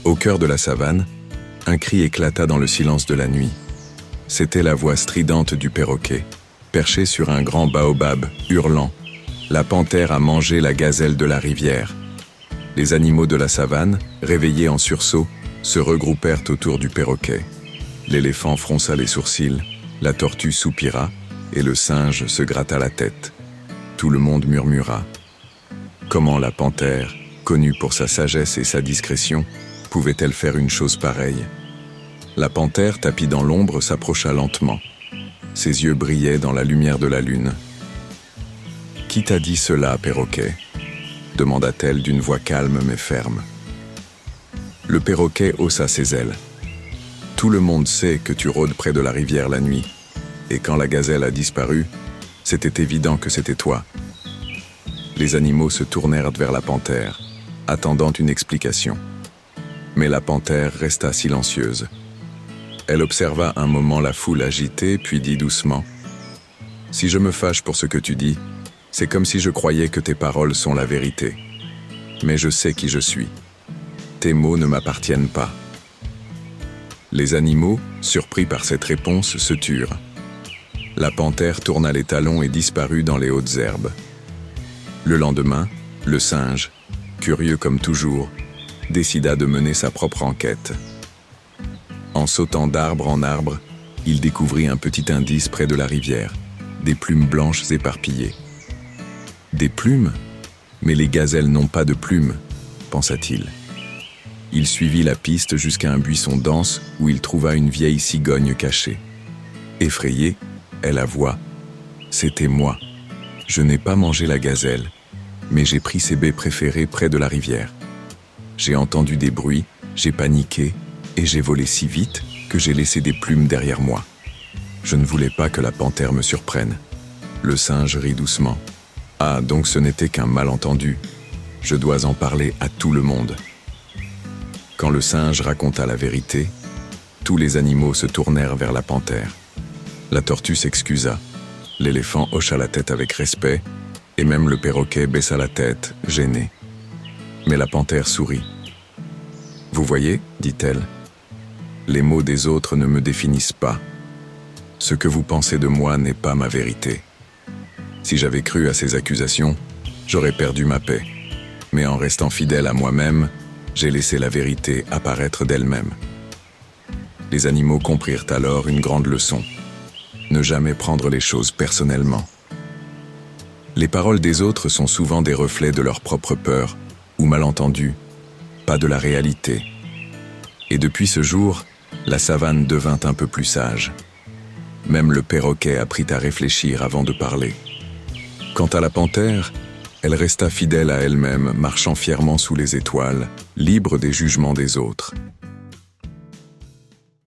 Au cœur de la savane, un cri éclata dans le silence de la nuit. C'était la voix stridente du perroquet, perché sur un grand baobab, hurlant. La panthère a mangé la gazelle de la rivière. Les animaux de la savane, réveillés en sursaut, se regroupèrent autour du perroquet. L'éléphant fronça les sourcils, la tortue soupira, et le singe se gratta la tête. Tout le monde murmura. Comment la panthère, connue pour sa sagesse et sa discrétion, pouvait-elle faire une chose pareille? La panthère, tapie dans l'ombre, s'approcha lentement. Ses yeux brillaient dans la lumière de la lune. « Qui t'a dit cela, perroquet ?» demanda-t-elle d'une voix calme mais ferme. Le perroquet haussa ses ailes. « Tout le monde sait que tu rôdes près de la rivière la nuit, et quand la gazelle a disparu, c'était évident que c'était toi. » Les animaux se tournèrent vers la panthère, attendant une explication. Mais la panthère resta silencieuse. Elle observa un moment la foule agitée, puis dit doucement « Si je me fâche pour ce que tu dis, c'est comme si je croyais que tes paroles sont la vérité. Mais je sais qui je suis. Tes mots ne m'appartiennent pas. » Les animaux, surpris par cette réponse, se turent. La panthère tourna les talons et disparut dans les hautes herbes. Le lendemain, le singe, curieux comme toujours, décida de mener sa propre enquête. En sautant d'arbre en arbre, il découvrit un petit indice près de la rivière, des plumes blanches éparpillées. Des plumes? Mais les gazelles n'ont pas de plumes, pensa-t-il. Il suivit la piste jusqu'à un buisson dense où il trouva une vieille cigogne cachée. Effrayée, elle avoua « C'était moi. Je n'ai pas mangé la gazelle, mais j'ai pris ses baies préférées près de la rivière. J'ai entendu des bruits, j'ai paniqué, et j'ai volé si vite que j'ai laissé des plumes derrière moi. Je ne voulais pas que la panthère me surprenne. » Le singe rit doucement. « Ah, donc ce n'était qu'un malentendu. Je dois en parler à tout le monde. » Quand le singe raconta la vérité, tous les animaux se tournèrent vers la panthère. La tortue s'excusa. L'éléphant hocha la tête avec respect, et même le perroquet baissa la tête, gêné. Mais la panthère sourit. « Vous voyez, dit-elle, les mots des autres ne me définissent pas. Ce que vous pensez de moi n'est pas ma vérité. Si j'avais cru à ces accusations, j'aurais perdu ma paix. Mais en restant fidèle à moi-même, j'ai laissé la vérité apparaître d'elle-même. » Les animaux comprirent alors une grande leçon. Ne jamais prendre les choses personnellement. Les paroles des autres sont souvent des reflets de leur propre peur ou malentendus, pas de la réalité. Et depuis ce jour, la savane devint un peu plus sage. Même le perroquet apprit à réfléchir avant de parler. Quant à la panthère, elle resta fidèle à elle-même, marchant fièrement sous les étoiles, libre des jugements des autres.